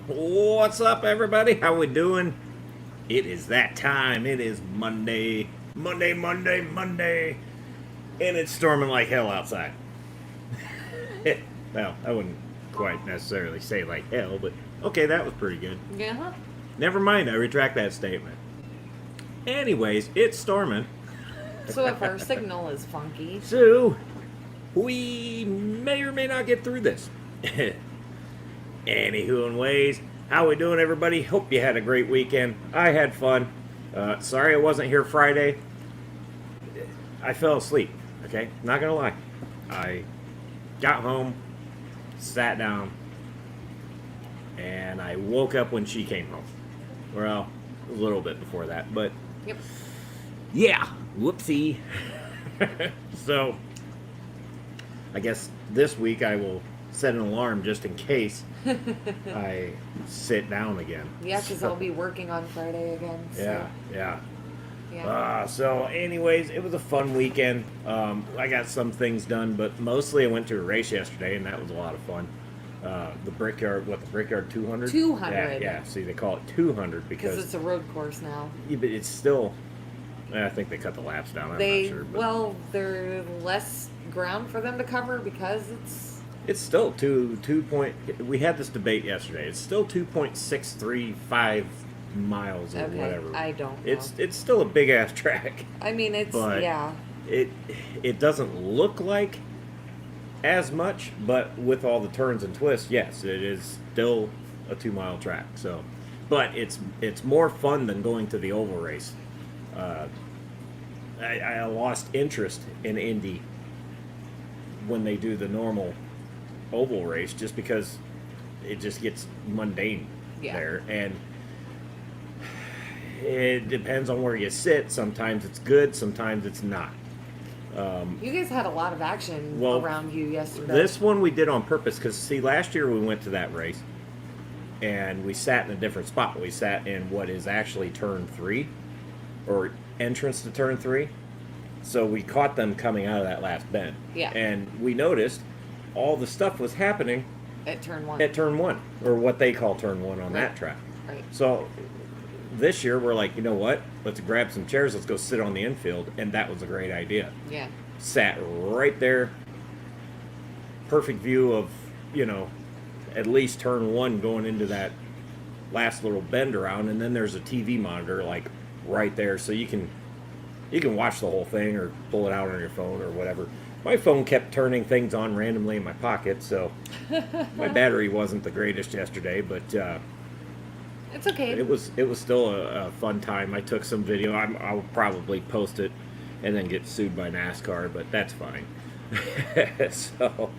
What's up, everybody? How we doing? It is that time. It is Monday. Monday. And it's storming like hell outside. Well, I wouldn't quite necessarily say like hell, but okay, that was pretty good. Yeah. Never mind, I retract that statement. Anyways, it's storming. So if our signal is funky. So, we may or may not get through this. Anywho and ways, how we doing, everybody? Hope you had a great weekend. I had fun. Sorry I wasn't here Friday. I fell asleep, okay? Not gonna lie. I got home, sat down, and I woke up when she came home. Well, a little bit before that, but... Yep. Yeah, whoopsie. So, I guess this week I will set an alarm just in case I sit down again. Yeah, because I'll be working on Friday again. So. Yeah. Yeah. So anyways, it was a fun weekend. I got some things done, but mostly I went to a race yesterday, and that was a lot of fun. The Brickyard 200? 200. Yeah. See, they call it 200 because it's a road course now. Yeah, but it's still... I think they cut the laps down. I'm not sure. But well, there's less ground for them to cover because it's still two point. We had this debate yesterday. It's still 2.635 miles or whatever. I don't know. It's still a big ass track. I mean, but yeah. It doesn't look like as much, but with all the turns and twists, yes, it is still a 2-mile track. So, but it's more fun than going to the oval race. I lost interest in Indy when they do the normal oval race just because it just gets mundane there, and it depends on where you sit. Sometimes it's good, sometimes it's not. You guys had a lot of action around you yesterday. This one we did on purpose because, see, last year we went to that race and we sat in a different spot. We sat in what is actually turn 3 or entrance to turn 3. So we caught them coming out of that last bend. Yeah. And we noticed all the stuff was happening at turn 1. At turn 1, or what they call turn 1 on that track. Right. So this year we're like, you know what? Let's grab some chairs, let's go sit on the infield, and that was a great idea. Yeah. Sat right there. Perfect view of, at least turn 1 going into that last little bend around, and then there's a TV monitor like right there, so you can watch the whole thing or pull it out on your phone or whatever. My phone kept turning things on randomly in my pocket, so my battery wasn't the greatest yesterday, but it's okay. It was still a fun time. I took some video. I'll probably post it and then get sued by NASCAR, but that's fine. So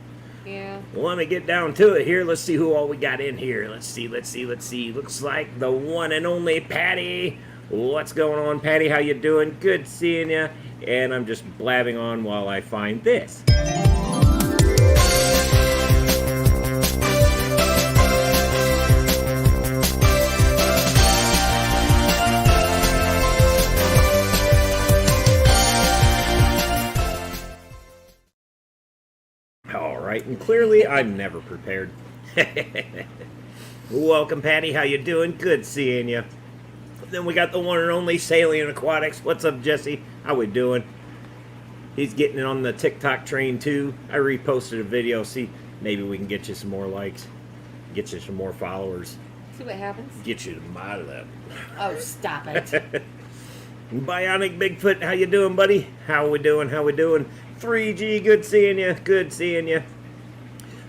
yeah. Let me get down to it here. Let's see who all we got in here. Let's see. Looks like the one and only Patty. What's going on, Patty? How you doing? Good seeing you. And I'm just blabbing on while I find this. All right, and clearly I'm never prepared. Welcome, Patty. How you doing? Good seeing you. Then we got the one and only Salient Aquatics. What's up, Jesse? How we doing? He's getting on the TikTok train, too. I reposted a video. See, maybe we can get you some more likes. Get you some more followers. See what happens? Get you to model that. Oh, stop it. Bionic Bigfoot, how you doing, buddy? How we doing? 3G, good seeing you.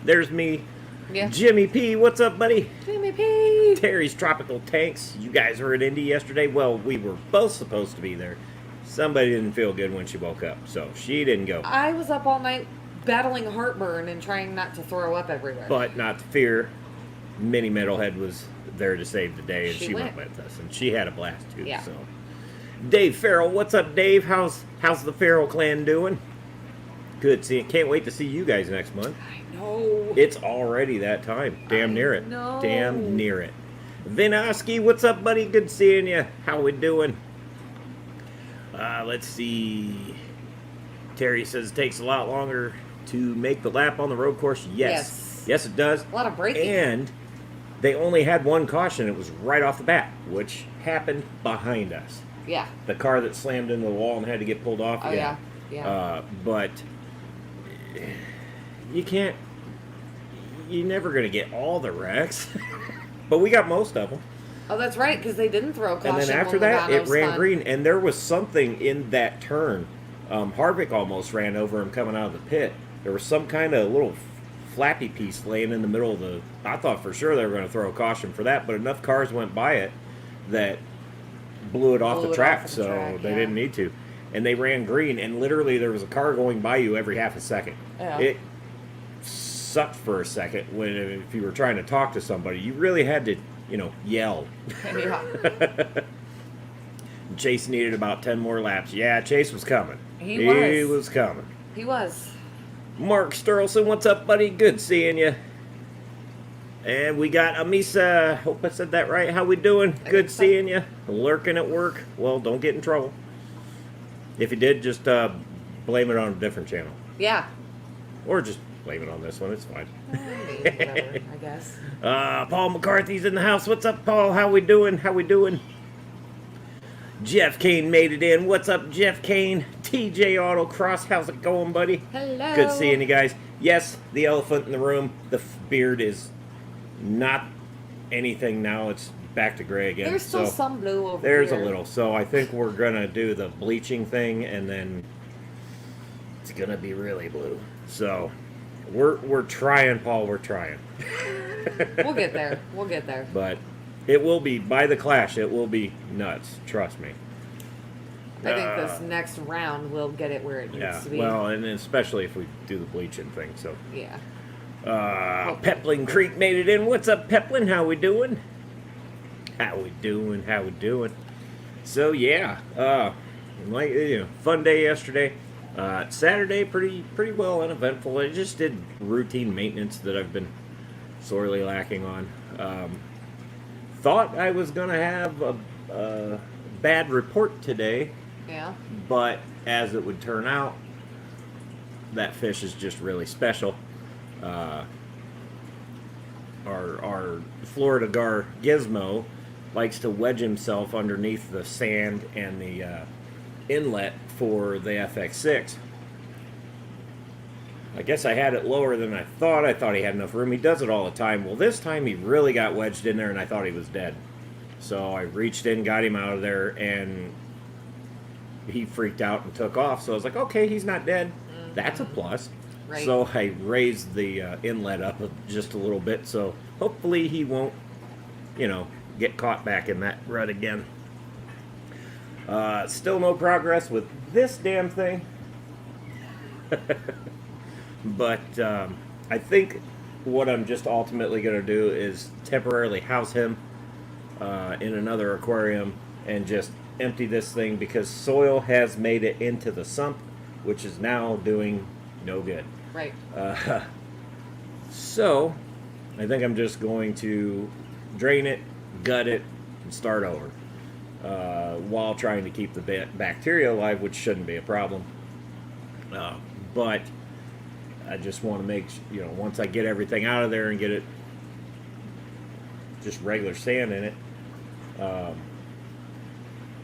There's me. Yeah. Jimmy P, what's up, buddy? Jimmy P. Terry's Tropical Tanks. You guys were at Indy yesterday. Well, we were both supposed to be there. Somebody didn't feel good when she woke up, so she didn't go. I was up all night battling heartburn and trying not to throw up everywhere. But not to fear, Mini Metalhead was there to save the day, and she went with us, and she had a blast too. Yeah. So, Dave Farrell, what's up, Dave? How's the Farrell clan doing? Good seeing. Can't wait to see you guys next month. I know. It's already that time. Damn near it. No. Damn near it. Vinoski, what's up, buddy? Good seeing you. How we doing? Let's see. Terry says it takes a lot longer to make the lap on the road course. Yes, it does. A lot of braking. And they only had one caution. It was right off the bat, which happened behind us. Yeah. The car that slammed into the wall and had to get pulled off. Oh, yeah. Yeah. But you can't. You're never going to get all the wrecks. But we got most of them. Oh, that's right, because they didn't throw caution. And then after that, it ran green. And there was something in that turn. Harvick almost ran over him coming out of the pit. There was some kind of little flappy piece laying in the middle of the... I thought for sure they were going to throw a caution for that, but enough cars went by it that blew it off the track, so they didn't need to. And they ran green, and literally there was a car going by you every half a second. Yeah. It sucked for a second when if you were trying to talk to somebody. You really had to, yell. Yeah. Chase needed about 10 more laps. Yeah, Chase was coming. He was coming. He was. Mark Sturleson, what's up, buddy? Good seeing you. And we got Amisa. Hope I said that right. How we doing? Good seeing you. Lurking at work. Well, don't get in trouble. If you did, just blame it on a different channel. Yeah. Or just blame it on this one. It's fine. Whatever, I guess. Paul McCarthy's in the house. What's up, Paul? How we doing? How we doing? Jeff Kane made it in. What's up, Jeff Kane? TJ Autocross. How's it going, buddy? Hello. Good seeing you guys. Yes, the elephant in the room. The beard is not anything now. It's back to gray again. There's still some blue over There's here. a little. So I think we're going to do the bleaching thing, and then it's going to be really blue. So we're trying, Paul. We're trying. We'll get there. We'll get there. But it will be, by the Clash, it will be nuts. Trust me. I think this next round we'll get it where it needs to be. Well, and especially if we do the bleaching thing. So Yeah. Peplin Creek made it in. What's up, Peplin? How we doing? How we doing? How we doing? So yeah, fun day yesterday. Saturday, pretty well uneventful. I just did routine maintenance that I've been sorely lacking on. Thought I was gonna have a bad report today. Yeah. But as it would turn out, that fish is just really special. Our Florida Gar Gizmo likes to wedge himself underneath the sand and the inlet for the FX6. I guess I had it lower than I thought. I thought he had enough room. He does it all the time. Well, this time he really got wedged in there, and I thought he was dead. So I reached in, got him out of there, and he freaked out and took off. So I was like, okay, he's not dead. Mm-hmm. That's a plus. Right. So I raised the inlet up just a little bit, so hopefully he won't, get caught back in that rut again. Still no progress with this damn thing. But I think what I'm just ultimately going to do is temporarily house him in another aquarium and just empty this thing because soil has made it into the sump, which is now doing no good. Right. So I think I'm just going to drain it, gut it, and start over while trying to keep the bacteria alive, which shouldn't be a problem. But I just want to make, once I get everything out of there and get it just regular sand in it,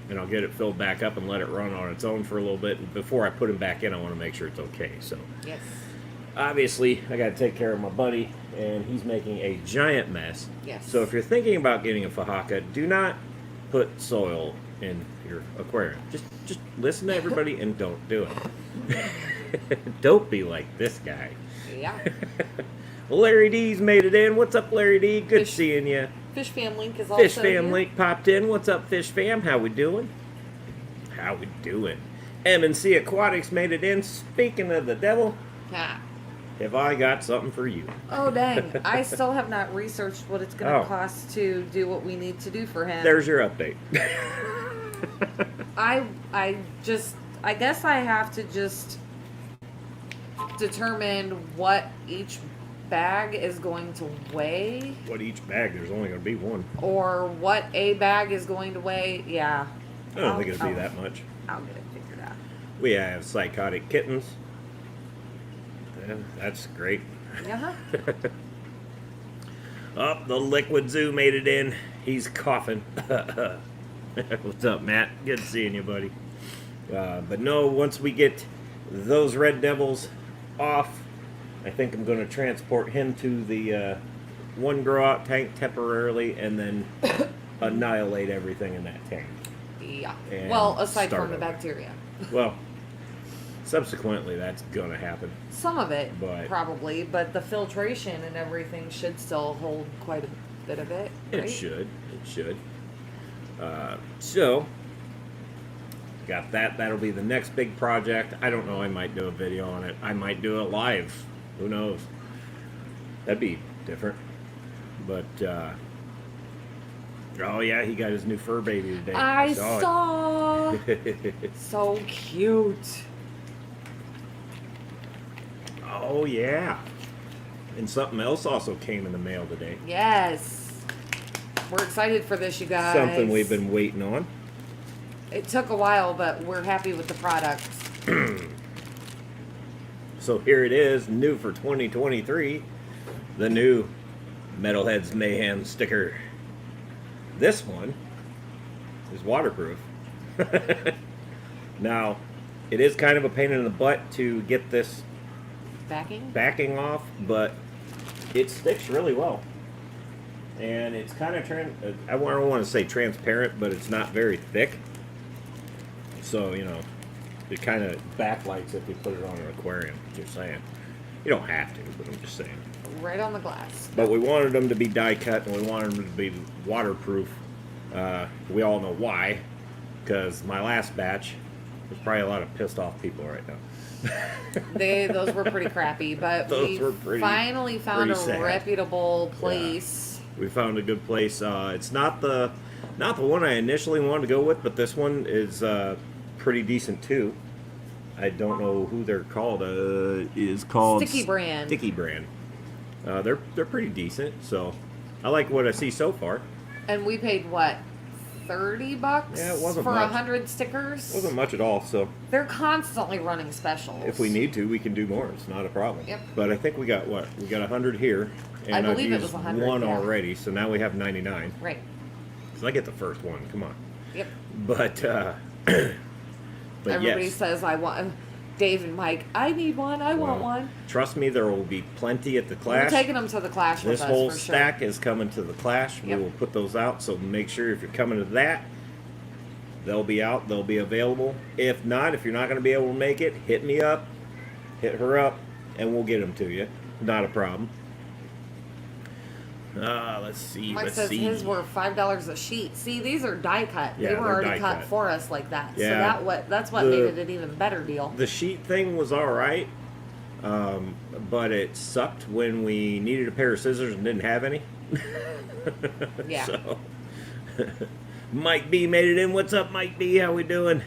and I'll get it filled back up and let it run on its own for a little bit. And before I put him back in, I want to make sure it's okay. So, yes. Obviously, I got to take care of my buddy, and he's making a giant mess. Yes. So if you're thinking about getting a Fahaka, do not put soil in your aquarium. Just listen to everybody and don't do it. Don't be like this guy. Yeah. Larry D's made it in. What's up, Larry D? Good seeing you. Fish Fam Link is also Fish Fam here. Link popped in. What's up, Fish Fam? How we doing? How we doing? M&C Aquatics made it in. Speaking of the devil, have I got something for you? Oh, dang. I still have not researched what it's going to cost to do what we need to do for him. There's your update. I guess I have to just determine what each bag is going to weigh. What each bag? There's only going to be one. Or what a bag is going to weigh. Yeah. I don't think it'll be that much. I'll get it figured out. We have psychotic kittens. Yeah, that's great. Uh-huh. Oh, the Liquid Zoo made it in. He's coughing. What's up, Matt? Good seeing you, buddy. But no, once we get those Red Devils off, I think I'm going to transport him to the one grow-out tank temporarily and then annihilate everything in that tank. Yeah. And Well, aside start from the over. bacteria. Well, subsequently, that's going to happen. Some of it, But- probably, but the filtration and everything should still hold quite a bit of it. Right? It should. It should. So, got that. That'll be the next big project. I don't know. I might do a video on it. I might do it live. Who knows? That'd be different. But, oh yeah, he got his new fur baby today. I saw. it. So cute. Oh yeah. And something else also came in the mail today. Yes. We're excited for this, you guys. Something we've been waiting on. It took a while, but we're happy with the products. So here it is, new for 2023, the new MetalHead'S MayheM sticker. This one is waterproof. Now, it is kind of a pain in the butt to get this backing off, but it sticks really well. And it's kind of, I don't want to say transparent, but it's not very thick. So, you know, it kind of backlights if you put it on an aquarium, just saying. You don't have to, but I'm just saying. Right on the glass. But we wanted them to be die cut and we wanted them to be waterproof. We all know why, because my last batch, there's probably a lot of pissed off people right now. Those were pretty crappy, but Those were finally found a sad. reputable place. We found a good place. It's not the one I initially wanted to go with, but this one is pretty decent too. I don't know who they're called. Is called Sticky Brand. Sticky Brand. They're pretty decent. So I like what I see so far. And we paid what, $30 Yeah, it wasn't for much. 100 stickers? It wasn't much at all. So They're constantly running specials. if we need to, we can do more. It's not a problem. Yep. But I think we got what? We got 100 here, and I I've believe it used was 100, one yeah. already. So now we have 99. Right. So I get the first one. Come on. Yep. But Everybody yes. says I want. Dave and Mike, I need one. I want Well, one. Trust me, there will be plenty at the We're Clash. taking them to the Clash with This us whole for stack sure. is coming to the Clash. Yep. We will put those out, so make sure if you're coming to that, they'll be out, they'll be available. If not, if you're not going to be able to make it, hit me up, hit her up, and we'll get them to you. Not a problem. Let's see. Mike let's says see. his were $5 a sheet. See, these are die cut. Yeah, They were they're already die cut cut. for us like that. Yeah. So that's what The- made it an even better deal. The sheet thing was all right, but it sucked when we needed a pair of scissors and didn't have any. Yeah. So, Mike B made it in. What's up, Mike B? How we doing?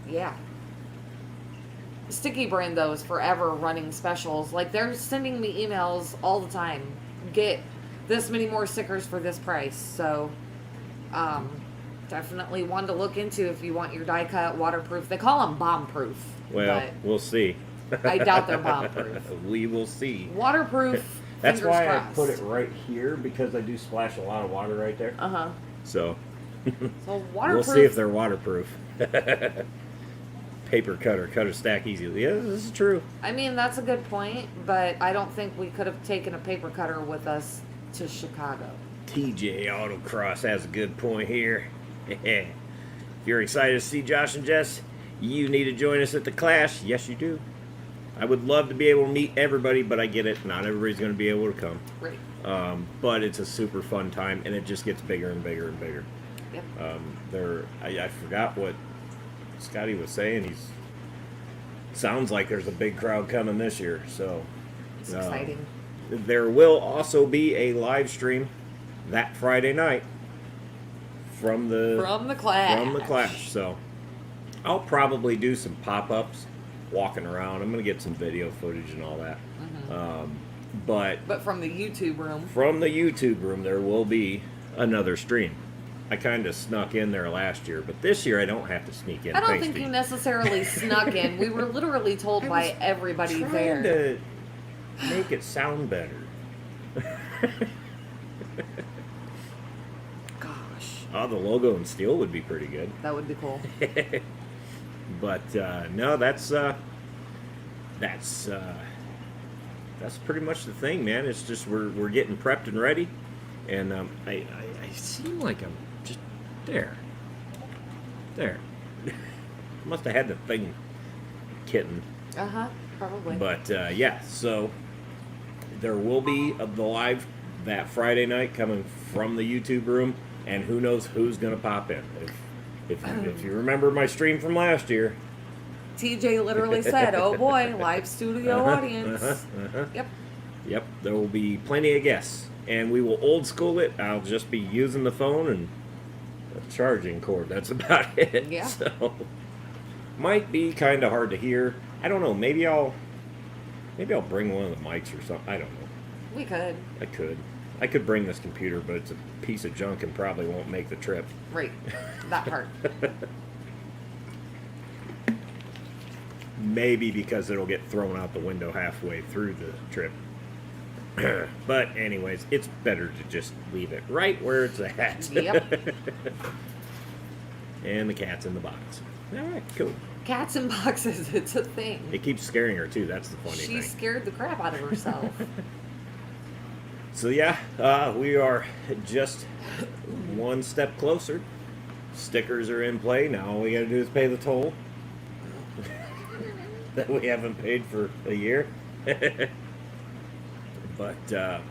Yeah. Sticky Brand, though, is forever running specials. Like, they're sending me emails all the time. Get this many more stickers for this price. So, definitely one to look into if you want your die cut waterproof. They call them bomb proof. Well, we'll see. but I doubt they're bomb proof. We will see. Waterproof. That's fingers why crossed. I put it right here, because I do splash a lot of water right there. Uh-huh. So, So waterproof. we'll see if they're waterproof. Paper cutter, cut a stack easily. Yeah, this is true. I mean, that's a good point, but I don't think we could have taken a paper cutter with us to Chicago. TJ Autocross has a good point here. If you're excited to see Josh and Jess, you need to join us at the Clash. Yes, you do. I would love to be able to meet everybody, but I get it. Not everybody's going to be able to come. Right. But it's a super fun time, and it just gets bigger and bigger and bigger. Yep. I forgot what Scotty was saying. He's sounds like there's a big crowd coming this year. So It's exciting. there will also be a live stream that Friday night from the Clash. So I'll probably do some pop-ups, walking around. I'm gonna get some video footage and all that. But from the YouTube room. from the YouTube room, there will be another stream. I kind of snuck in there last year, but this year I don't have to sneak in. I don't thanks think to you necessarily snuck in. We were literally told by everybody trying there. to Make it sound better. Gosh, Oh, the logo in steel would be pretty good. that would be cool. But no, that's pretty much the thing, man. It's just we're getting prepped and ready, and I seem like I'm just there. Must have had the thing kitten. Probably. But yeah, so there will be the live that Friday night coming from the YouTube room, and who knows who's gonna pop in. If you remember my stream from last year, TJ literally said, "Oh boy, live studio audience." Yep, there will be plenty of guests, and we will old school it. I'll just be using the phone and a charging cord. That's about it. Yeah. So might be kind of hard to hear. I don't know. Maybe I'll bring one of the mics or something. I don't know. We could. I could bring this computer, but it's a piece of junk and probably won't make the trip. Right. That part. Maybe because it'll get thrown out the window halfway through the trip. But anyways, it's better to just leave it right where it's at. Yep. And the cat's in the box. All right, cool. Cats in boxes, it's a thing. It keeps scaring her too. That's the funny She thing. scared the crap out of herself. So yeah, we are just one step closer. Stickers are in play. Now all we got to do is pay the toll that we haven't paid for a year. But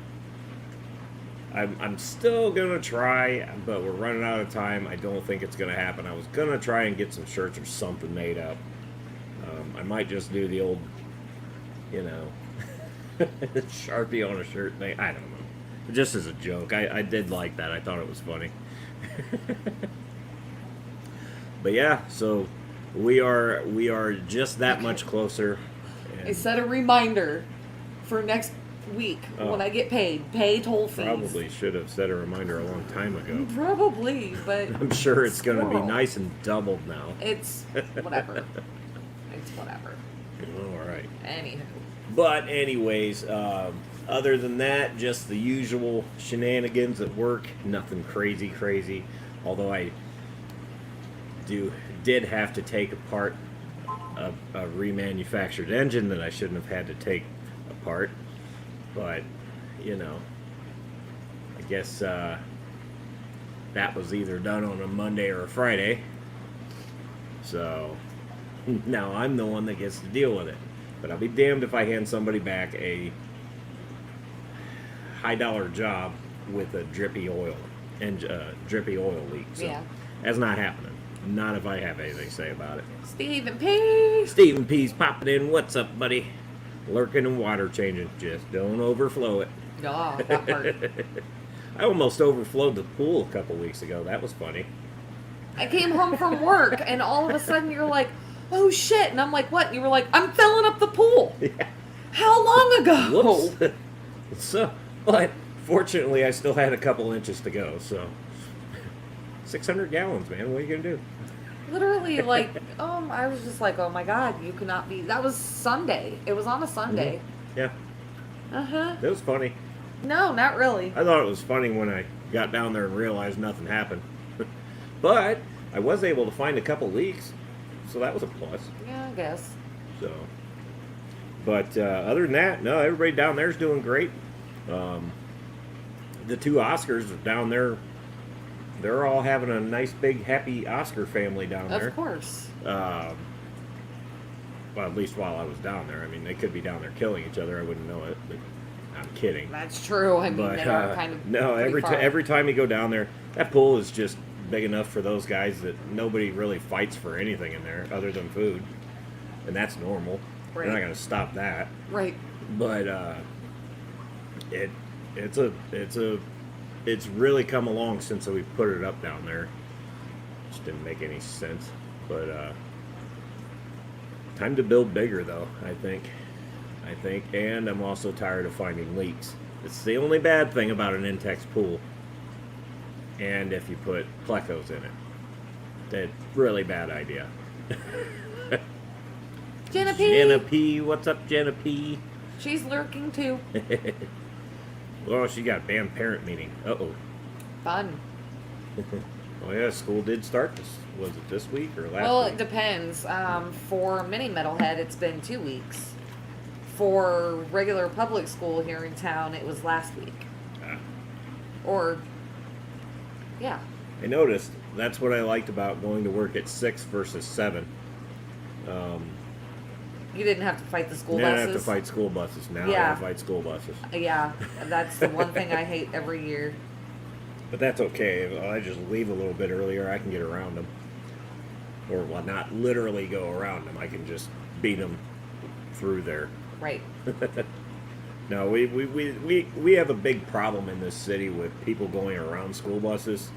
I'm still gonna try, but we're running out of time. I don't think it's gonna happen. I was gonna try and get some shirts or something made up. I might just do the old, Sharpie on a shirt thing. I don't know. Just as a joke. I did like that. I thought it was funny. But yeah, so we are just that much closer. And I set a reminder for next week when I get paid. Pay toll fees. probably should have set a reminder a long time ago. Probably, but I'm sure it's going to be squirrel. nice and doubled now. It's whatever. It's whatever. All right. Anywho. But anyways, other than that, just the usual shenanigans at work. Nothing crazy. Although I did have to take apart a remanufactured engine that I shouldn't have had to take apart. But, I guess that was either done on a Monday or a Friday. So now I'm the one that gets to deal with it. But I'll be damned if I hand somebody back a high-dollar job with a drippy oil leak. So Yeah. that's not happening. Not if I have anything to say about it. Stephen P. Stephen P's popping in. What's up, buddy? Lurking and water changing. Just don't overflow it. Oh, that part. I almost overflowed the pool a couple weeks ago. That was funny. I came home from work and all of a sudden you're like, oh shit. And I'm like, what? And you were like, I'm filling up the pool. Yeah. How long ago? Whoops. So, but fortunately, I still had a couple inches to go. So, 600 gallons, man. What are you gonna do? Literally, like, I was just like, oh my god, you cannot be. That was Sunday. It was on a Sunday. Yeah, Uh-huh. it was funny. No, not really. I thought it was funny when I got down there and realized nothing happened. But I was able to find a couple leaks, so that was a plus. Yeah, I guess. So, but other than that, no, everybody down there's doing great. The two Oscars are down there. They're all having a nice, big, happy Oscar family down there. Of course. Well, at least while I was down there. I mean, they could be down there killing each other. I wouldn't know it. But I'm kidding. That's true. I mean, But they are kind of. no, pretty far. every time you go down there, that pool is just big enough for those guys that nobody really fights for anything in there other than food, and that's normal. Right. They're not going to stop that. Right. But it's really come along since we put it up down there. Just didn't make any sense. But time to build bigger, though. I think, and I'm also tired of finding leaks. It's the only bad thing about an Intex pool. And if you put plecos in it, that's really bad idea. Jenna P. Jenna P, what's up, Jenna P? She's lurking too. Well, she got band parent meeting. Uh-oh. Fun. Oh, yeah, school did start this. Was it this week or last Well, week? it depends. For mini Metalhead, it's been 2 weeks. For regular public school here in town, it was last week. Ah. Or, yeah. I noticed that's what I liked about going to work at 6 versus 7. You didn't have to fight the school Now I buses. have to fight school buses. Now I Yeah. have to fight school buses. Yeah, that's the one thing I hate every year. But that's okay. If I just leave a little bit earlier, I can get around them. Or, well, not literally go around them. I can just beat them through there. Right. No, we have a big problem in this city with people going around school buses.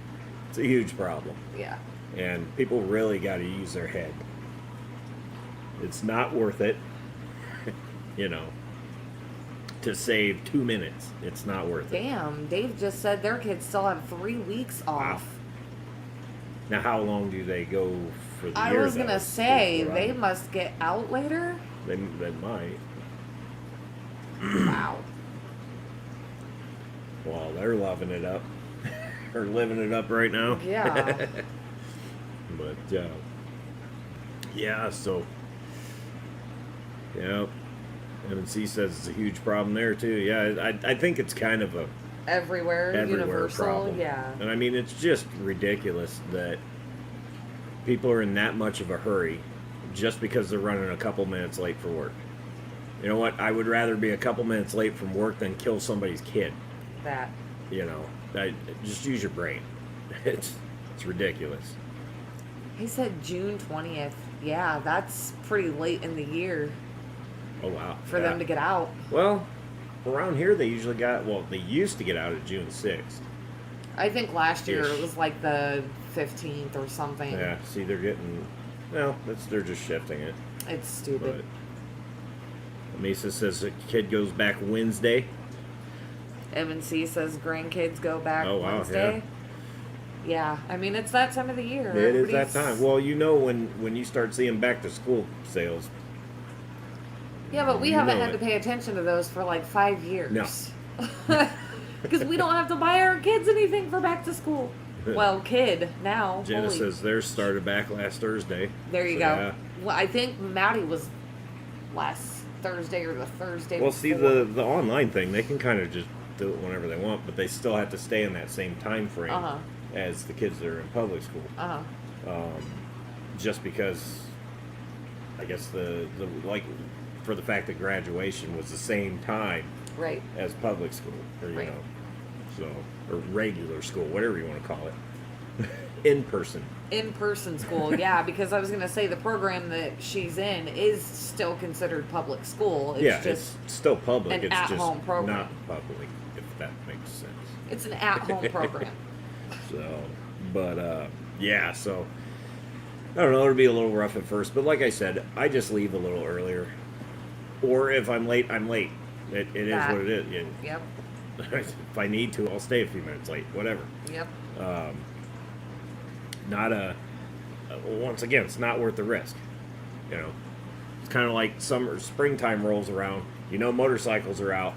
It's a huge problem. Yeah. And people really got to use their head. It's not worth it, you know, to save 2 minutes. It's not worth it. Damn, Dave just said their kids still have 3 weeks off. Now, how long do they go for the I year? was gonna say they must get out later. They might. Wow. Well, they're loving it up. Or living it up right now. Yeah. But, yeah, so, yeah, M&C says it's a huge problem there, too. Yeah, I think it's kind of a Everywhere universal. problem. Yeah. And I mean, it's just ridiculous that people are in that much of a hurry just because they're running a couple minutes late for work. You know what? I would rather be a couple minutes late from work than kill somebody's kid. That. You know, just use your brain. It's ridiculous. He said June 20th. Yeah, that's pretty late in the year Oh, wow. for them to get out. Well, around here they usually they used to get out at June 6th. I think last year Ish. it was like the 15th or something. Yeah, see, they're getting, well, they're just shifting it. It's stupid. But Mesa says the kid goes back Wednesday. M&C says grandkids go back Oh, wow, Wednesday. Yeah, I mean, it's that time of the year. It is that Everybody's- time. Well, you know when you start seeing back to school sales. Yeah, but we you haven't know had to it. pay attention to those for like 5 years. No. Because we don't have to buy our kids anything for back to school. Well, kid, now. Jenna Holy- says theirs started back last Thursday. There you So, go. yeah. Well, I think Maddie was last Thursday or the Thursday Well, before. see, the online thing, they can kind of just do it whenever they want, but they still have to stay in that same time frame Uh-huh. as the kids that are in public school. Uh-huh. Just because, I guess like for the fact that graduation was the same time Right. as public school, or Right. so or regular school, whatever you want to call it, in person. In-person school, yeah, because I was going to say the program that she's in is still considered public school. It's Yeah, just, it's still public. an It's just at-home program. not public, if that makes sense. it's an at-home program. So, but yeah, so I don't know. It'll be a little rough at first, but like I said, I just leave a little earlier, or if I'm late, I'm late. It is That. what it is. Yeah. Yep. If I need to, I'll stay a few minutes late. Whatever. Yep. Not once again, it's not worth the risk. You know, it's kind of like springtime rolls around. You know, motorcycles are out.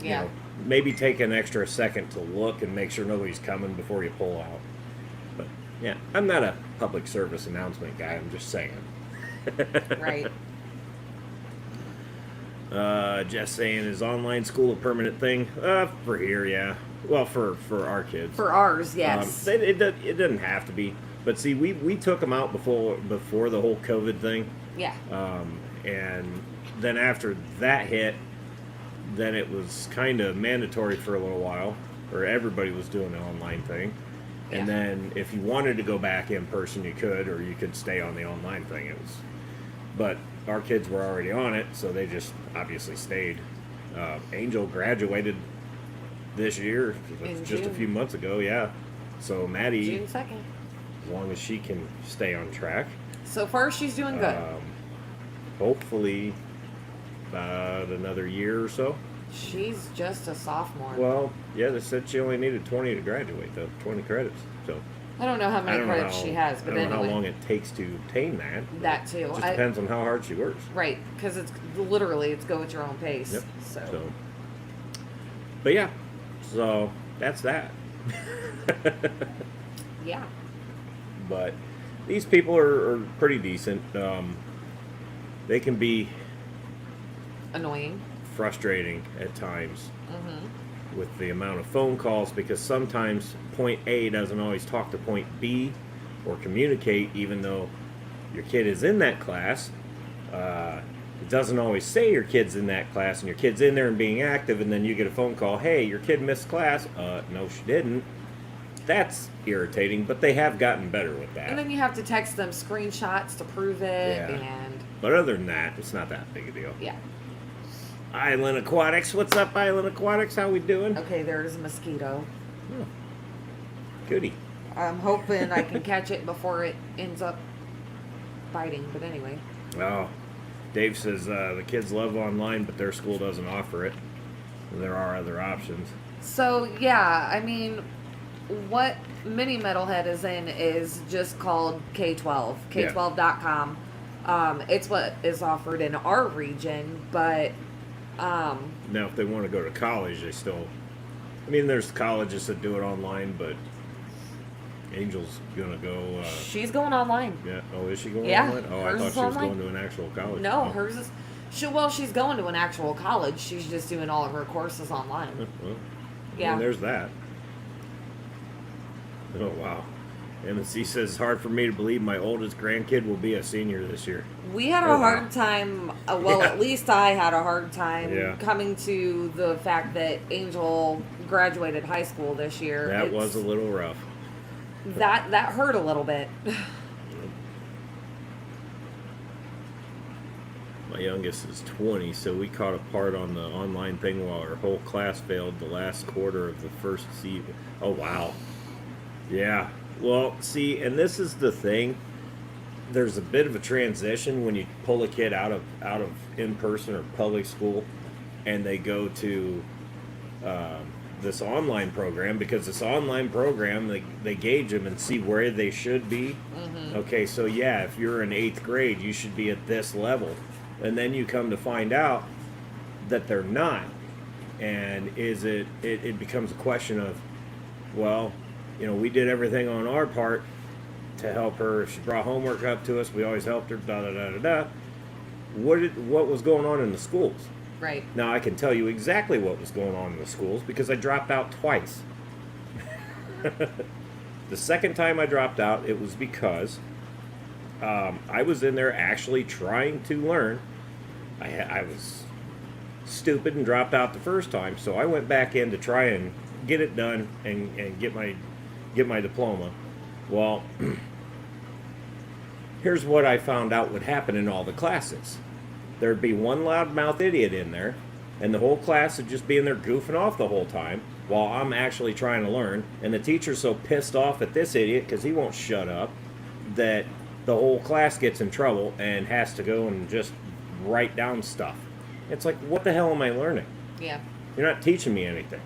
You Yeah. know, maybe take an extra second to look and make sure nobody's coming before you pull out. But yeah, I'm not a public service announcement guy. I'm just saying. Right. Just saying, is online school a permanent thing? For here, yeah. Well, for our kids. For ours, yes. It doesn't have to be. But see, we took them out before the whole COVID thing. Yeah. And then after that hit, then it was kind of mandatory for a little while, or everybody was doing the online thing. And Yeah. then if you wanted to go back in person, you could, or you could stay on the online thing. But our kids were already on it, so they just obviously stayed. Angel graduated this year, In just a June. few months ago, yeah. So Maddie, June 2nd. as long as she can stay on track, So far, she's doing good. hopefully about another year or so. She's just a sophomore. Well, yeah, they said she only needed 20 to graduate, though, 20 credits. So I don't know how I many don't know credits how, she has, I but don't know anyway. how long it takes to obtain that. That too. It just depends on how hard she works. Right, because it's literally it's go at your own pace. Yep. So. But yeah, so that's that. Yeah. But these people are pretty decent. They can be Annoying. frustrating at times Mm-hmm. with the amount of phone calls, because sometimes point A doesn't always talk to point B or communicate, even though your kid is in that class. It doesn't always say your kid's in that class and your kid's in there and being active, and then you get a phone call, hey, your kid missed class. No, she didn't. That's irritating, but they have gotten better with that. And then you have to text them screenshots to prove it, Yeah. and But other than that, it's not that big a deal. yeah. Island Aquatics, what's up, Island Aquatics? How we doing? Okay, there's a mosquito. Oh, goody. I'm hoping I can catch it before it ends up biting. But anyway. Oh, Dave says the kids love online, but their school doesn't offer it. There are other options. So yeah, I mean, what Mini Metalhead is in is just called K12, K12.com. It's what is offered in our region, but Now, if they want to go to college, they still. I mean, there's colleges that do it online, but Angel's gonna go. she's going online. Yeah. Oh, is she going Yeah, online? Oh, I hers thought is she was online. going to an actual college. No, Oh. hers is. She's going to an actual college. She's just doing all of her courses online. Well, Yeah. And there's that. Oh wow. MNC says it's hard for me to believe my oldest grandkid will be a senior this year. We had Oh, a wow. hard time. Well, Yeah. at least I had a hard time Yeah. coming to the fact that Angel graduated high school this year. That was a little rough. that hurt a little bit. My youngest is 20, so we caught a part on the online thing while our whole class failed the last quarter of the first season. Oh, wow. Yeah. Well, see, and this is the thing. There's a bit of a transition when you pull a kid out of in-person or public school and they go to this online program, because this online program, they gauge them and see where they should be. Mm-hmm. Okay, so yeah, if you're in 8th grade, you should be at this level. And then you come to find out that they're not. And it becomes a question of, well, we did everything on our part to help her. If she brought homework up to us, we always helped her, da da da da da. What was going on in the schools? Right. Now, I can tell you exactly what was going on in the schools because I dropped out twice. The second time I dropped out, it was because I was in there actually trying to learn. I was stupid and dropped out the first time, so I went back in to try and get it done and get my diploma. Well, here's what I found out would happen in all the classes. There'd be one loudmouth idiot in there, and the whole class would just be in there goofing off the whole time while I'm actually trying to learn. And the teacher's so pissed off at this idiot because he won't shut up that the whole class gets in trouble and has to go and just write down stuff. It's like, what the hell am I learning? Yeah. You're not teaching me anything.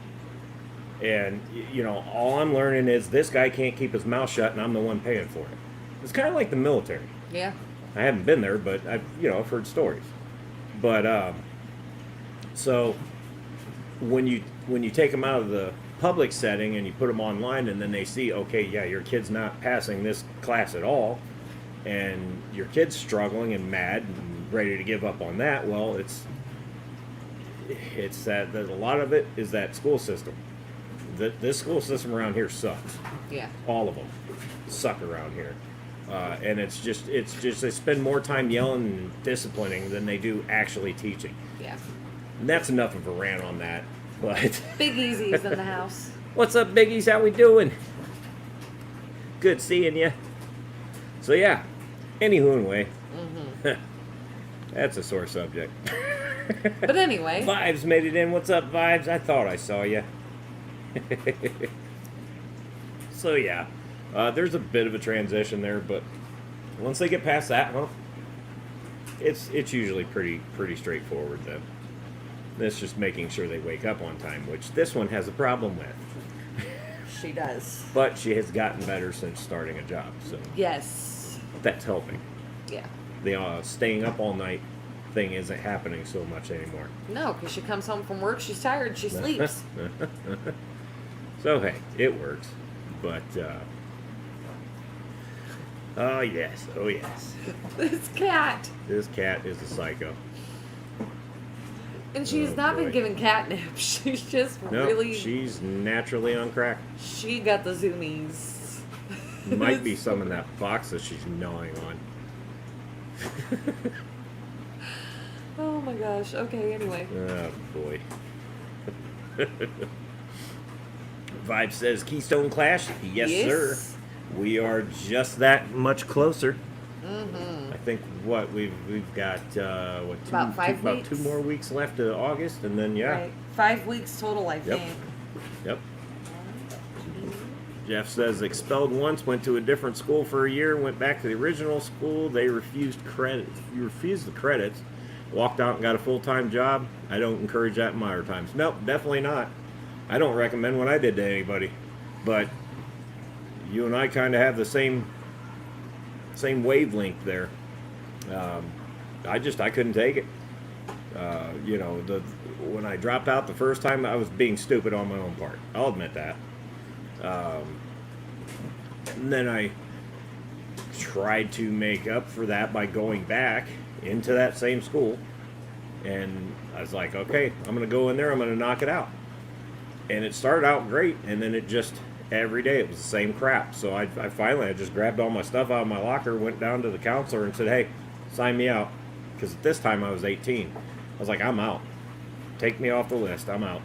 And, all I'm learning is this guy can't keep his mouth shut and I'm the one paying for it. It's kind of like the military. Yeah. I haven't been there, but I've heard stories. But so when you take them out of the public setting and you put them online, and then they see, okay, yeah, your kid's not passing this class at all, and your kid's struggling and mad and ready to give up on that. Well, it's that a lot of it is that school system. This school system around here sucks. Yeah. All of them suck around here. And it's just they spend more time yelling and disciplining than they do actually teaching. Yeah. And that's enough of a rant on that. But Big Easy's in the house. what's up, biggies? How we doing? Good seeing you. So yeah. Anyway, that's a sore subject. But anyway. Vibes made it in. What's up, Vibes? I thought I saw you. So yeah. There's a bit of a transition there, but once they get past that hump, it's usually pretty straightforward then. It's just making sure they wake up on time, which this one has a problem with. She does. But she has gotten better since starting a job, so Yes. that's helping. Yeah. The staying up all night thing isn't happening so much anymore. No, because she comes home from work, she's tired, she sleeps. So hey, it works. But oh yes, oh yes. This cat. This cat is a psycho. And she's Oh, not boy. been given catnip. She's just No, really. she's naturally on crack. She got the zoomies. Might be some in that box that she's gnawing on. Oh my gosh. Okay, anyway. Oh boy. Vibe says Keystone Clash. Yes, sir. We are just that much closer. Mm-hmm. I think we've got what About 5 about weeks? 2 more weeks left to August, and then yeah. Right. 5 weeks total, I think. Yep. Jeff says expelled once, went to a different school for a year, went back to the original school. They refused credits. You refused the credits. Walked out and got a full-time job. I don't encourage that in my times. Nope, definitely not. I don't recommend what I did to anybody. But you and I kind of have the same wavelength there. I couldn't take it. When I dropped out the first time, I was being stupid on my own part. I'll admit that. And then I tried to make up for that by going back into that same school. And I was like, okay, I'm going to go in there, I'm going to knock it out. And it started out great, and then it just, every day it was the same crap. So I finally just grabbed all my stuff out of my locker, went down to the counselor and said, hey, sign me out. Because at this time I was 18. I was like, I'm out. Take me off the list, I'm out.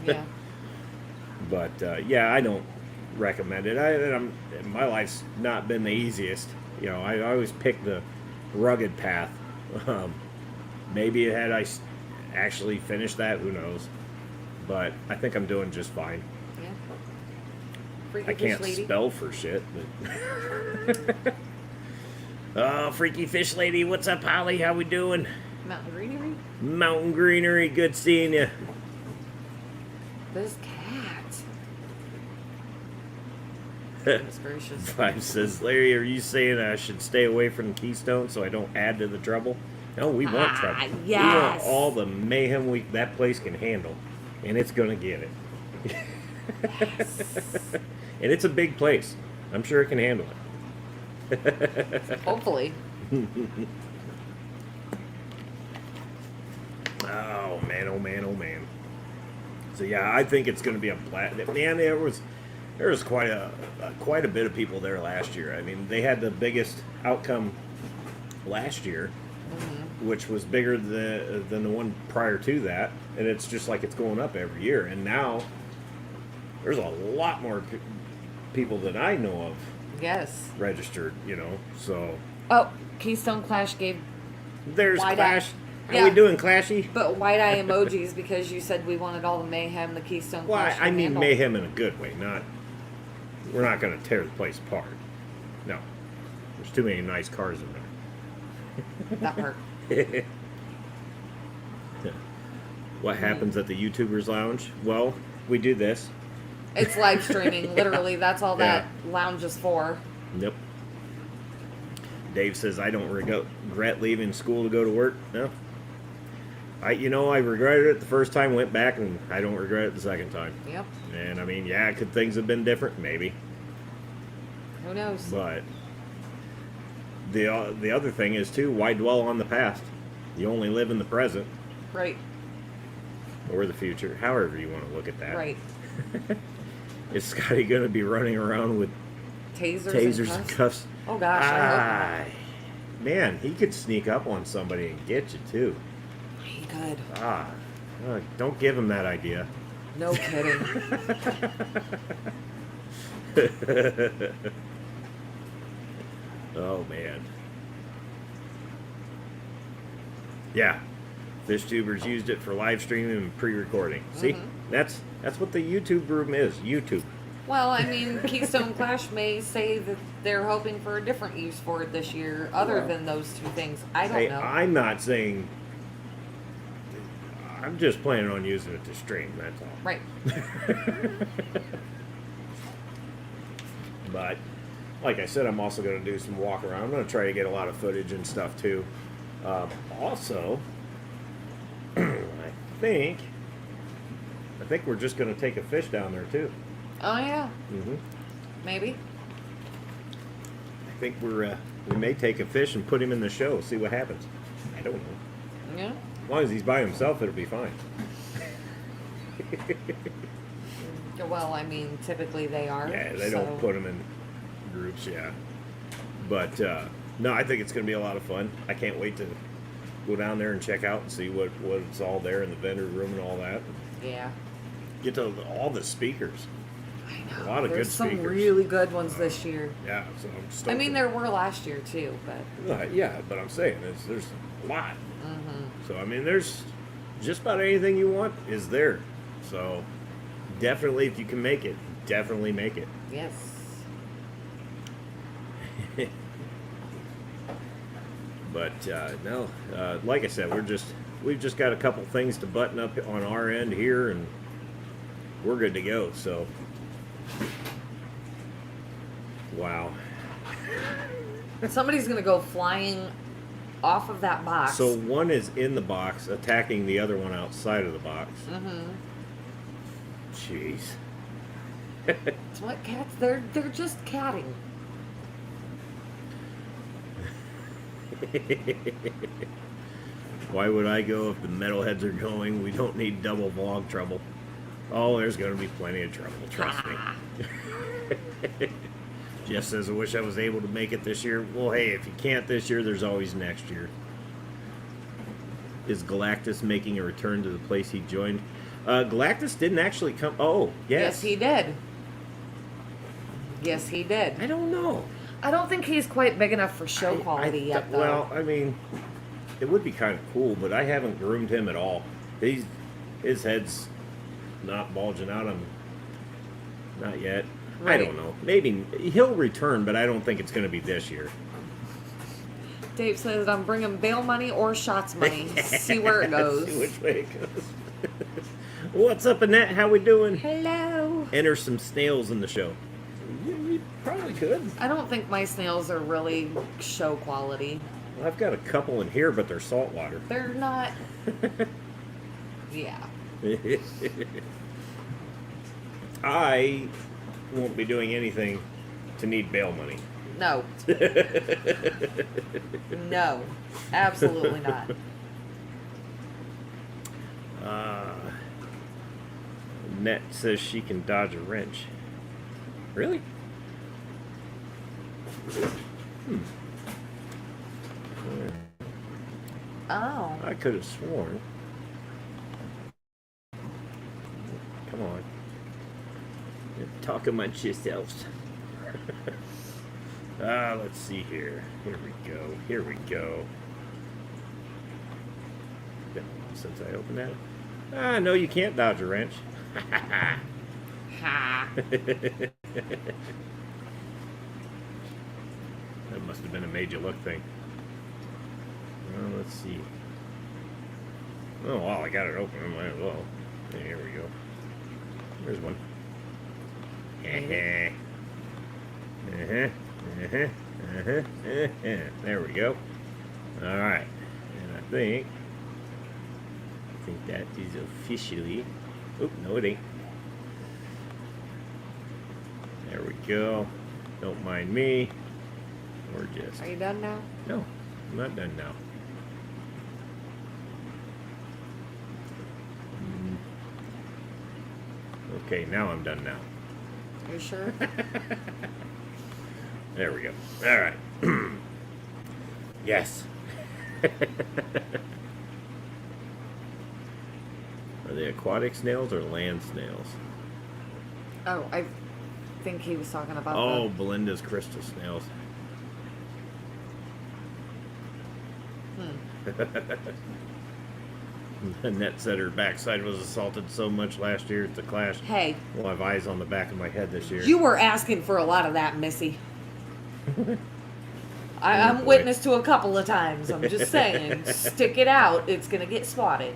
Yeah. But I don't recommend it. My life's not been the easiest. I always pick the rugged path. Maybe had I actually finished that, who knows? But I think I'm doing just fine. Yeah. Freaky I can't fish lady. spell for shit. But oh, Freaky Fish Lady, what's up, Holly? How we doing? Mountain greenery. Mountain Greenery, good seeing you. This cat. Goodness gracious. Vibe says, Larry, are you saying I should stay away from Keystone so I don't add to the trouble? No, we want trouble. Yes. We want all the mayhem that place can handle, and it's going to get it. Yes. And it's a big place. I'm sure it can handle it. Hopefully. Oh man, oh man, oh man. So yeah, I think it's going to be a blast. Man, there was quite a bit of people there last year. I mean, they had the biggest outcome last year, which was bigger than the one prior to that, and it's just like it's going up every year. And now there's a lot more people than I know of Yes. registered. So Oh, Keystone Clash gave there's Wide Clash. eye. How Yeah. we doing, Clashy? but wide eye emojis because you said we wanted all the mayhem the Keystone Well, Clash. I can mean handle. mayhem in a good way. We're not going to tear the place apart. No, there's too many nice cars in That part. there. What happens at the YouTubers Lounge? Well, we do this. It's live streaming. Literally, that's all that lounge is for. Yep. Dave says, I don't regret leaving school to go to work. No. I regretted it the first time, went back, and I don't regret it the second time. Yep. And I mean, yeah, could things have been different? Maybe. Who knows? But the other thing is, too, why dwell on the past? You only live in the present. Right. Or the future, however you want to look at that. Right. Is Scotty going to be running around with Tasers and cuffs? Oh gosh. I hope Man, he could sneak up on somebody and get you, too. not. He could. Don't give him that idea. No kidding. Oh, man. Yeah. Fish tubers used it for live streaming and pre-recording. See? That's what the YouTube room is. YouTube. Well, I mean, Keystone Clash may say that they're hoping for a different use for it this year, other than those two things. I don't Hey, know. I'm not saying... I'm just planning on using it to stream, that's all. Right. But like I said, I'm also going to do some walk around. I'm going to try to get a lot of footage and stuff too. Also, think we're just going to take a fish down there too. Oh yeah. Mm-hmm. Maybe. I think we may take a fish and put him in the show. See what happens. I don't know. Yeah. As long as he's by himself, it'll be fine. Well, I mean, typically they are. Yeah, they don't put them in groups. Yeah, but no, I think it's going to be a lot of fun. I can't wait to go down there and check out and see what's all there in the vendor room and all that. Yeah. Get to all the speakers. I know. A lot of There's good some speakers. really good ones this year. Yeah, so I'm stoked. I mean, there were last year too, but. Yeah, but I'm saying there's a lot. Mm-hmm. So I mean, there's just about anything you want is there. So definitely, if you can make it, definitely make it. Yes. But no, like I said, we've just got a couple things to button up on our end here, and we're good to go. So, wow. Somebody's gonna go flying off of that box. So one is in the box, attacking the other one outside of the box. Mm-hmm. Jeez. It's what cats? They're just catting. Why would I go if the metalheads are going? We don't need double vlog trouble. Oh, there's going to be plenty of trouble, trust me. Jeff says, I wish I was able to make it this year. Well, hey, if you can't this year, there's always next year. Is Galactus making a return to the place he joined? Galactus didn't actually come. Oh, yes. Yes, he did. Yes, he did. I don't know. I don't think he's quite big enough for show quality yet, though. Well, I mean, it would be kind of cool, but I haven't groomed him at all. His head's not bulging out on. Not yet. Right. I don't know. Maybe he'll return, but I don't think it's going to be this year. Dave says, I'm bringing bail money or shots money. See where it goes. See which way it goes. What's up, Annette? How we doing? Hello. Enter some snails in the show. You probably could. I don't think my snails are really show quality. Well, I've got a couple in here, but they're saltwater. They're not. Yeah. I won't be doing anything to need bail money. No. No. Absolutely not. Net says she can dodge a wrench. Really? Oh. I could have sworn. Come on. Talk amongst yourselves. Let's see here. Here we go. Here we go. Been a while since I opened that. No, you can't dodge a wrench. Ha. That must have been a made you look thing. Well, let's see. Oh, well, I got it open. I might as well. Here we go. There's one. There we go. All right. And I think that is officially. Oop, no, it ain't. There we go. Don't mind me. We're just. Are you done now? No, I'm not done now. Okay, now I'm done now. Are you sure? There we go. All right. Yes. Are they aquatic snails or land snails? Oh, I think he was talking about Oh, Belinda's crystal snails. Annette said her backside was assaulted so much last year at the Clash. Hey. We'll have eyes on the back of my head this year. You were asking for a lot of that, Missy. I'm boy. witness to a couple of times. I'm just saying, stick it out. It's going to get swatted.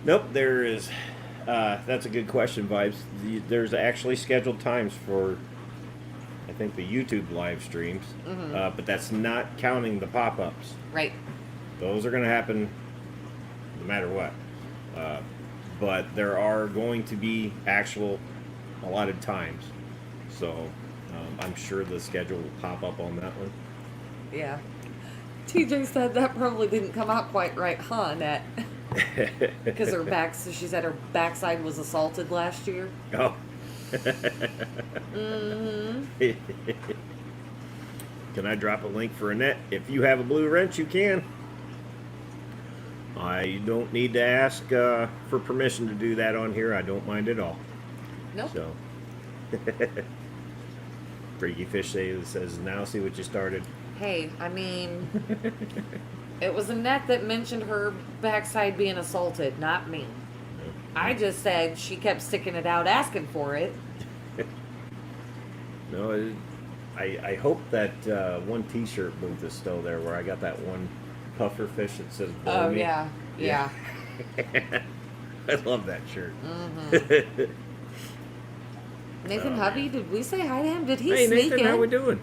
Nope, there is That's a good question, Vibes. There's actually scheduled times for, I think, the YouTube live streams, but that's not counting the pop-ups. Right. Those are going to happen no matter what. But there are going to be actual allotted times. So I'm sure the schedule will pop up on that one. Yeah. TJ said that probably didn't come out quite right, huh, Annette? Because she said her backside was assaulted last year. Oh. Can I drop a link for Annette? If you have a blue wrench, you can. I don't need to ask for permission to do that on here. I don't mind at all. Nope. So, Freaky Fish says, now see what you started. Hey, I mean, it was Annette that mentioned her backside being assaulted, not me. I just said she kept sticking it out, asking for it. No, I hope that one T-shirt booth is still there where I got that one puffer fish that says blow me. Yeah. I love that shirt. Nathan Hubby, did we say hi to him? Did he hey, sneak Nathan, in? how we doing?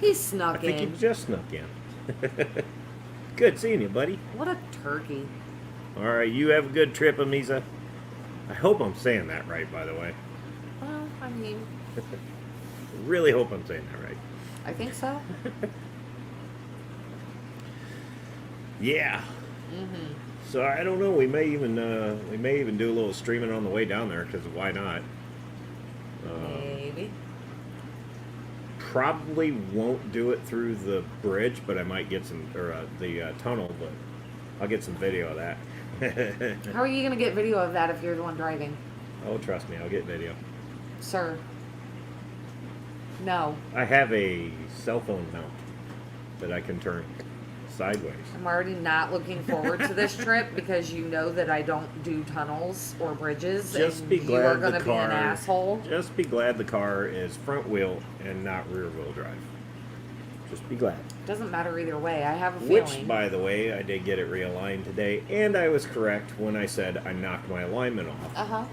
He snuck I think in. he just snuck in. Good seeing you, buddy. What a turkey. All right, you have a good trip, Amisa. I hope I'm saying that right, by the way. Well, I mean, Really hope I'm saying that right. I think so. Yeah. So I don't know. We may even do a little streaming on the way down there because why not? Maybe. Probably won't do it through the bridge, but I might get some the tunnel. But I'll get some video of that. How are you going to get video of that if you're the one driving? Oh, trust me, I'll get video. Sir. No. I have a cell phone mount that I can turn sideways. I'm already not looking forward to this trip because you know that I don't do tunnels or bridges. Just and be you are glad going the to be an car. asshole. Just be glad the car is front wheel and not rear wheel drive. Just be glad. Doesn't matter either way. I have a feeling. Which, by the way, I did get it realigned today, and I was correct when I said I knocked my alignment off.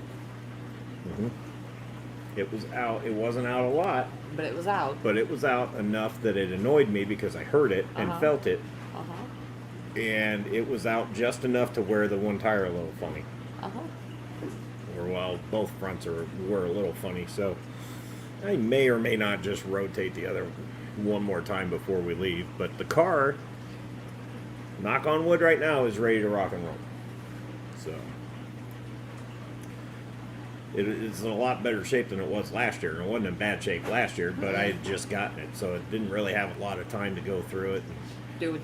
It was out. It wasn't out a lot, But it was out. but it was out enough that it annoyed me because I heard it and felt it, and it was out just enough to wear the one tire a little funny. Or well, both fronts were a little funny, so I may or may not just rotate the other one more time before we leave. But the car, knock on wood right now, is ready to rock and roll. So it's in a lot better shape than it was last year. It wasn't in bad shape last year, but I had just gotten it, so it didn't really have a lot of time to go through it and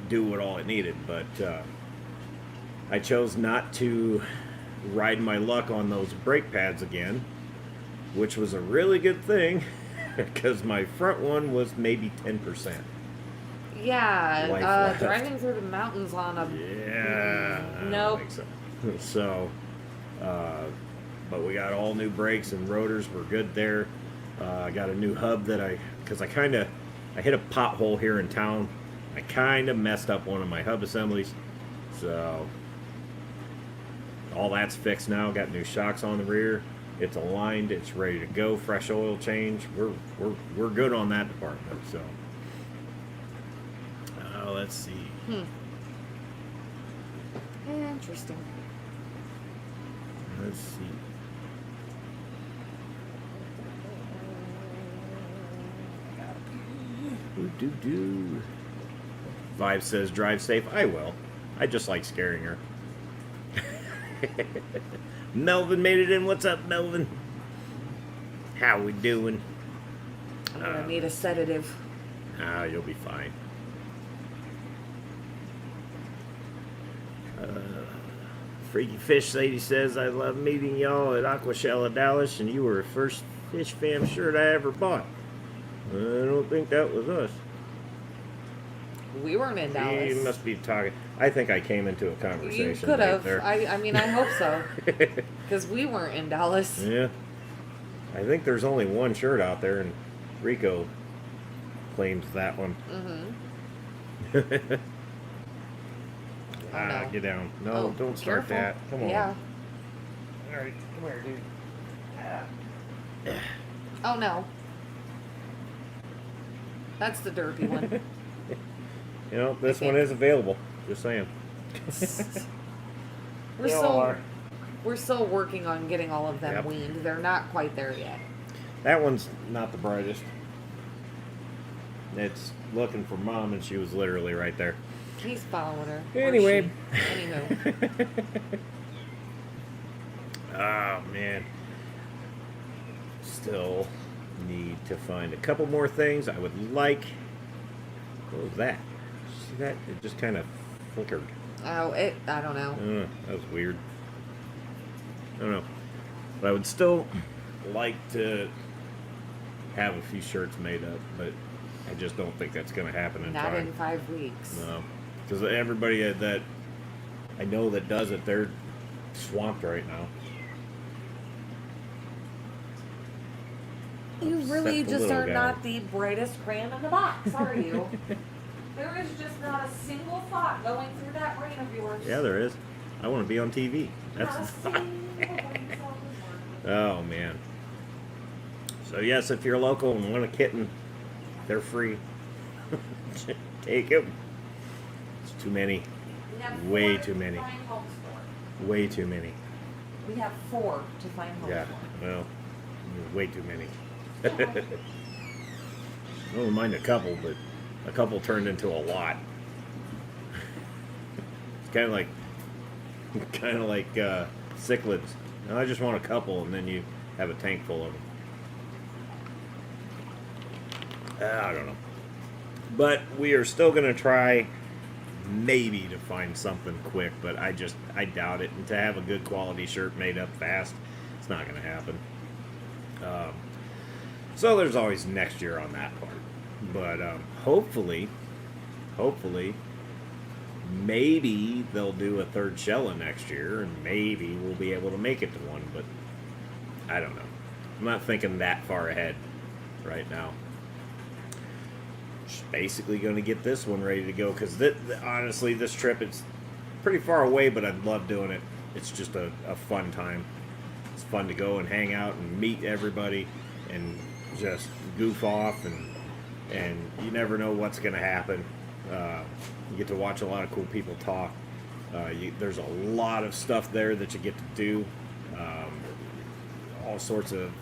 do what all it needed. But I chose not to ride my luck on those brake pads again, which was a really good thing because my front one was maybe 10%. Yeah, driving through the mountains on a... Yeah. I Nope. don't think so. But we got all new brakes and rotors. We're good there. I got a new hub because I hit a pothole here in town. I kind of messed up one of my hub assemblies. So all that's fixed now. Got new shocks on the rear. It's aligned. It's ready to go. Fresh oil change. We're good on that department. So let's see. Interesting. Let's see. Do. Vibe says drive safe. I will. I just like scaring her. Melvin made it in. What's up, Melvin? How we doing? I'm going to need a sedative. You'll be fine. Freaky Fish Lady says, I love meeting y'all at Aquashella Dallas, and you were the first Fish Fam shirt I ever bought. I don't think that was us. We weren't in Dallas. You must be talking. I think I came into a conversation. You could have. Right I mean, I hope so. Because we weren't in dallas. Yeah. I think there's only one shirt out there, and Rico claims that one. No. Get down. No, don't start careful. that. Come on. Yeah. Alright, come here, dude. Oh no. That's the derpy one. You know, this one is available. Just saying. We're still working on getting all of them Yep. weaned. They're not quite there yet. That one's not the brightest. It's looking for mom, and she was literally right there. He's following her. Anyway. Anywho. Oh, man. Still need to find a couple more things. I would like... What was that? See that? It just kind of flickered. Oh, I don't know. That was weird. I don't know. But I would still like to have a few shirts made up, but I just don't think that's going to happen in Not time. in 5 weeks. No. Because everybody that I know that does it, they're swamped right now. You really Except the just little are guy. not the brightest crayon in the box, are you? There is just not a single thought going through that brain of yours. Yeah, there is. I want to be on TV. That's Not a the thought. single brain cell is working. Oh, man. So, yes, if you're local and want a kitten, they're free. Take them. It's too many. We have Way 4 too many. to find homes for. Way too many. We have 4 to find homes Yeah, for. well, way too many. I don't mind a couple, but a couple turned into a lot. It's kind of like cichlids. Now, I just want a couple, and then you have a tank full of them. I don't know. But we are still going to try maybe to find something quick, but I doubt it. And to have a good quality shirt made up fast, it's not going to happen. So there's always next year on that part. But hopefully, maybe they'll do a third Shella next year, and maybe we'll be able to make it to one, but I don't know. I'm not thinking that far ahead right now. Just basically going to get this one ready to go, because honestly, this trip, it's pretty far away, but I love doing it. It's just a fun time. It's fun to go and hang out and meet everybody and just goof off, and you never know what's going to happen. You get to watch a lot of cool people talk. There's a lot of stuff there that you get to do. All sorts of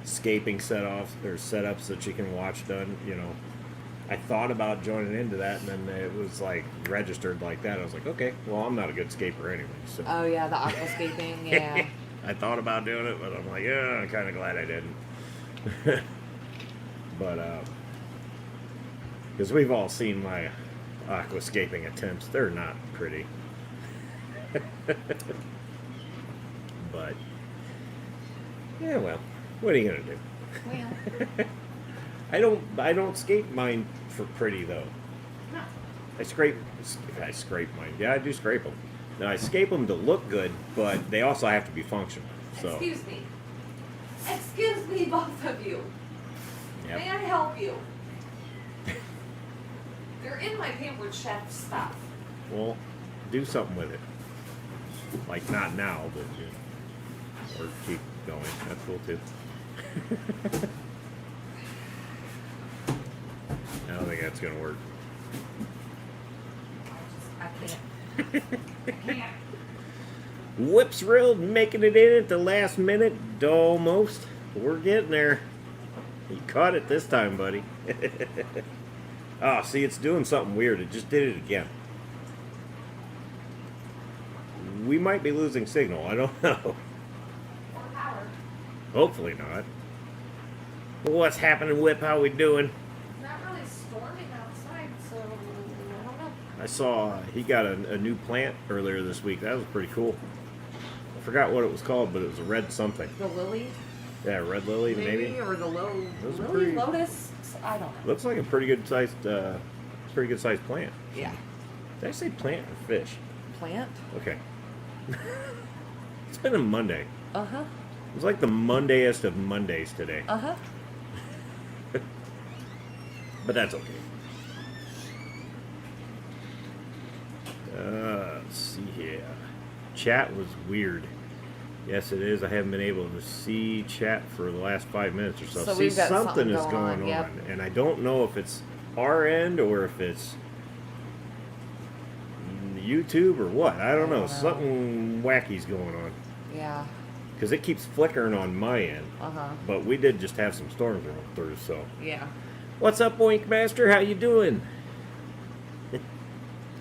scaping setups that you can watch done. You know, I thought about joining into that, and then it was like registered like that. I was like, okay, well, I'm not a good scaper anyway. So Oh yeah, the aquascaping, yeah. I thought about doing it, but I'm like, yeah, I'm kind of glad I didn't. But because we've all seen my aquascaping attempts, they're not pretty. But yeah, well, what are you gonna do? Well, I don't scape mine for pretty though. no. I scrape mine. Yeah, I do scrape them. Now I scape them to look good, but they also have to be functional. So Excuse me, both of you. yep. May I help you? They're in my Pampered Chef stuff. Well, do something with it. Like not now, but or keep going. That's cool too. I don't think that's gonna work. I can't. Whips reeled, making it in at the last minute, almost. We're getting there. You caught it this time, buddy. Oh, see, it's doing something weird. It just did it again. We might be losing signal. I don't know. Or power. Hopefully not. Well, what's happening, Whip? How we doing? It's not really storming outside, so I don't know. I saw he got a new plant earlier this week. That was pretty cool. I forgot what it was called, but it was a red something. The lily, Yeah, red lily, maybe. or the Those are lily pretty- lotus. I don't know. Looks like a pretty good sized plant. Yeah. Did I say plant or fish? Plant. Okay. It's been a Monday. Uh huh. It was like the Mondayest of Mondays today. Uh huh. But that's okay. Let's see here. Chat was weird. Yes, it is. I haven't been able to see chat for the last 5 minutes or so. So See, we've got something is going going on, yep. and I don't know if it's our end or if it's YouTube or what. I don't know. Something wacky's going on. Yeah. Because it keeps flickering on my end. But we did just have some storms roll through, so. Yeah. What's up, Oink Master? How you doing?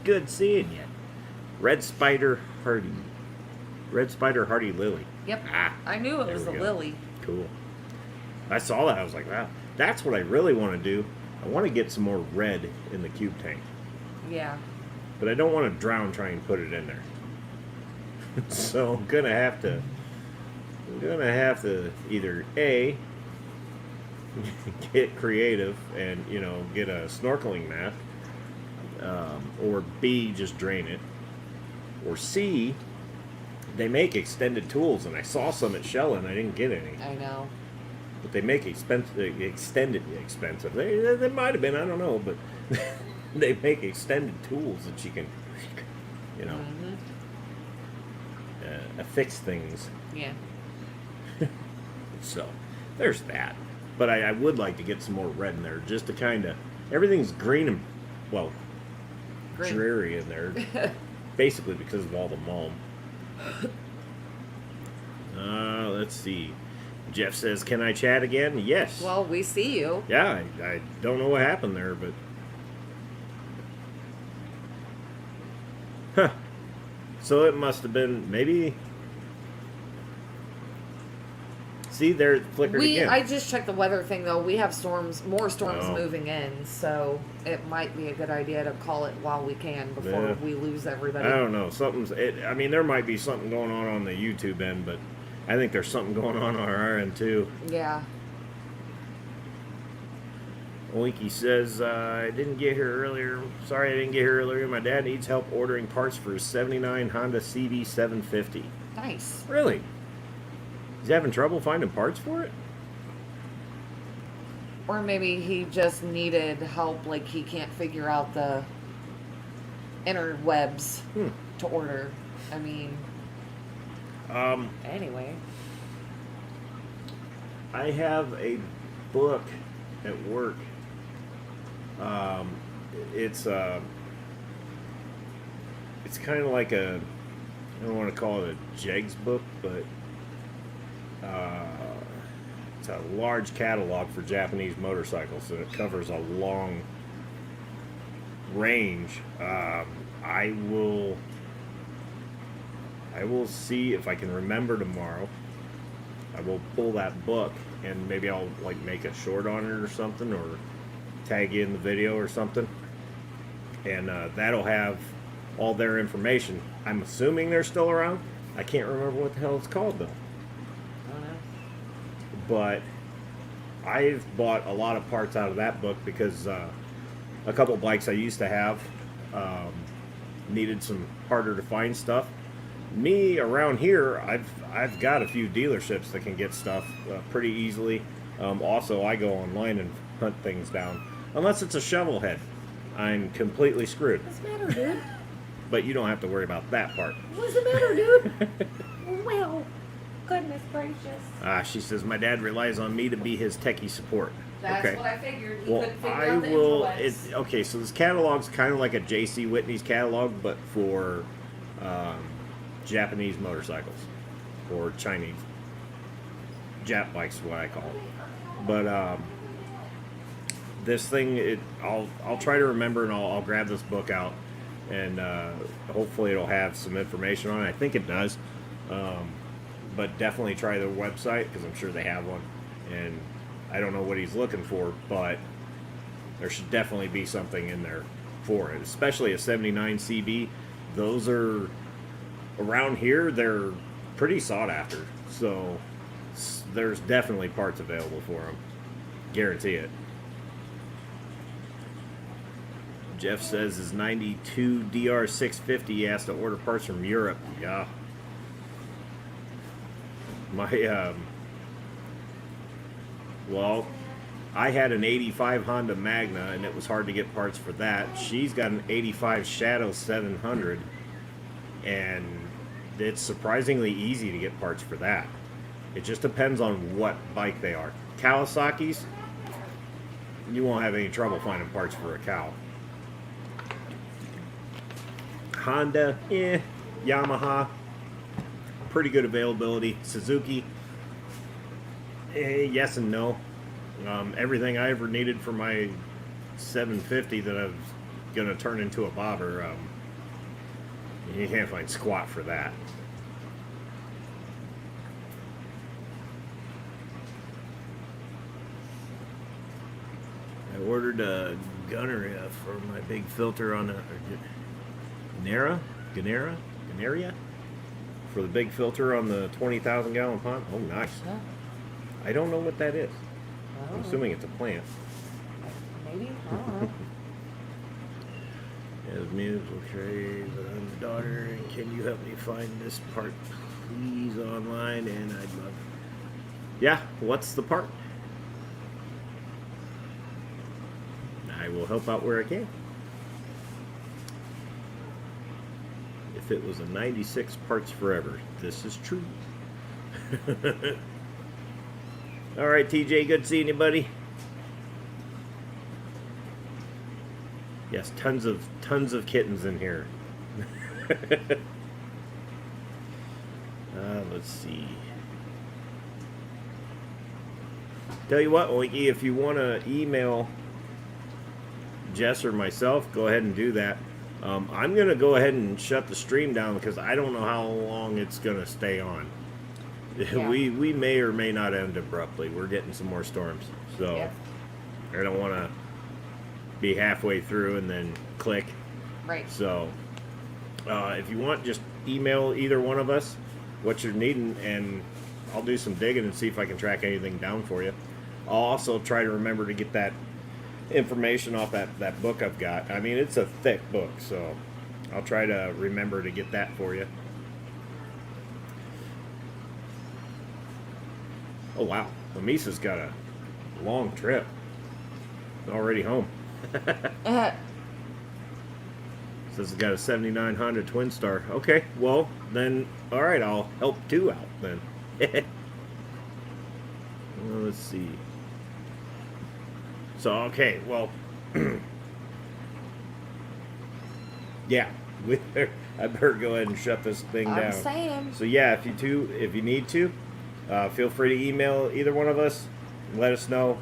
Good seeing you. Red Spider Hardy. Red Spider Hardy Lily. Yep. Ah, I knew it was a lily. Cool. I saw that. I was like, wow. That's what I really want to do. I want to get some more red in the cube tank. Yeah. But I don't want to drown trying to put it in there. So I'm gonna have to either A, get creative and, you know, get a snorkeling mask, or B, just drain it, or C, they make extended tools, and I saw some at Shell and I didn't get any. I know. But they make extended expensive. They might have been, I don't know, but they make extended tools that you can, you know, affix things. Yeah. So, there's that. But I would like to get some more red in there, just to kind of, everything's green and, well, dreary in there, basically because of all the mulm. Let's see. Jeff says, can I chat again? Yes. Well, we see you. Yeah, I don't know what happened there, but... Huh. So it must have been, maybe... See, there it flickered again. I just checked the weather thing, though. We have more storms moving in, so it might be a good idea to call it while we can before we lose everybody. I don't know. I mean, there might be something going on the YouTube end, but I think there's something going on our end, too. Yeah. Oinky says, I didn't get here earlier. Sorry I didn't get here earlier. My dad needs help ordering parts for his 79 Honda CB750. Nice. Really? He's having trouble finding parts for it? Or maybe he just needed help, like he can't figure out the interwebs to order. I mean, anyway. I have a book at work. It's kind of like I don't want to call it a Jegs book, but it's a large catalog for Japanese motorcycles, and it covers a long range. I will see if I can remember tomorrow. I will pull that book, and maybe I'll like make a short on it or something, or tag you in the video or something, and that'll have all their information. I'm assuming they're still around. I can't remember what the hell it's called though. But I've bought a lot of parts out of that book because a couple bikes I used to have needed some harder to find stuff. Me around here, I've got a few dealerships that can get stuff pretty easily. Also, I go online and hunt things down. Unless it's a shovel head, I'm completely screwed. What's the matter, dude? But you don't have to worry about that part. What's the matter, dude? Well, goodness gracious. She says, my dad relies on me to be his techie support. That's okay. what I figured. He Well, couldn't figure I out the will. interwebs. Okay, so this catalog's kind of like a J.C. Whitney's catalog, but for Japanese motorcycles or Chinese. Jap bikes is what I call it. But this thing, I'll try to remember, and I'll grab this book out, and hopefully it'll have some information on it. I think it does. But definitely try their website, because I'm sure they have one. And I don't know what he's looking for, but there should definitely be something in there for it, especially a 79 CB. Those are, around here, they're pretty sought after. So there's definitely parts available for them. Guarantee it. Jeff says his 92 DR650 he has to order parts from Europe. Yeah. Well, I had an 85 Honda Magna, and it was hard to get parts for that. She's got an 85 Shadow 700, and it's surprisingly easy to get parts for that. It just depends on what bike they are. Kawasaki's, you won't have any trouble finding parts for a cow. Honda, Yamaha, pretty good availability. Suzuki, yes and no. Everything I ever needed for my 750 that I was going to turn into a bobber, you can't find squat for that. I ordered a gunneria for my big filter on a Ganera for the big filter on the 20,000 gallon pond. Oh, nice. Yeah. I don't know what that is. I don't I'm know. assuming it's a plant. Maybe. I don't know. As musical trade, but I'm the daughter, and can you help me find this part, please, online? And I'd love. Yeah, what's the part? I will help out where I can. If it was a 96 parts forever, this is true. All right, TJ, good seeing you, buddy. Yes, tons of kittens in here. Let's see. Tell you what, Oinky, if you want to email Jess or myself, go ahead and do that. I'm going to go ahead and shut the stream down because I don't know how long it's going to stay on. Yeah. We may or may not end abruptly. We're getting some more storms. So Yeah. I don't want to be halfway through and then click. Right. So if you want, just email either one of us what you're needing, and I'll do some digging and see if I can track anything down for you. I'll also try to remember to get that information off that book I've got. I mean, it's a thick book, so I'll try to remember to get that for you. Oh wow, Misa's got a long trip. Already home. Says it's got a 79 Honda Twin Star. Okay, well then, all right, I'll help two out then. Well, let's see. So okay, well, yeah, I better go ahead and shut this thing down. I'm saying. So yeah, if you need to, feel free to email either one of us. Let us know.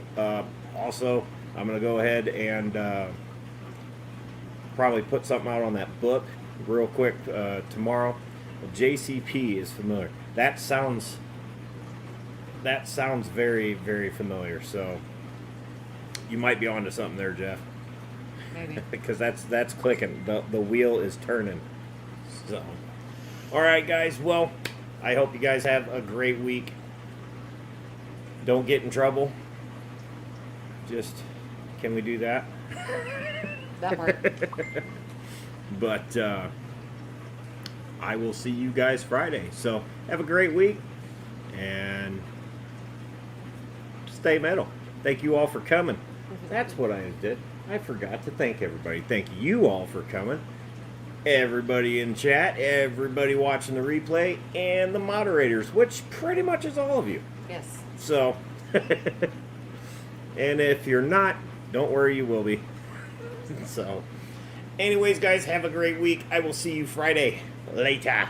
Also, I'm gonna go ahead and probably put something out on that book real quick tomorrow. JCP is familiar. That sounds very, very familiar. So you might be onto something there, Jeff. Maybe. Because that's clicking. The wheel is turning. So, all right, guys. Well, I hope you guys have a great week. Don't get in trouble. Just, can we do that? That part. But I will see you guys Friday. So have a great week and stay metal. Thank you all for coming. That's what I did. I forgot to thank everybody. Thank you all for coming. Everybody in chat, everybody watching the replay, and the moderators, which pretty much is all of you. Yes. So, and if you're not, don't worry, you will be. So, anyways, guys, have a great week. I will see you Friday. Later.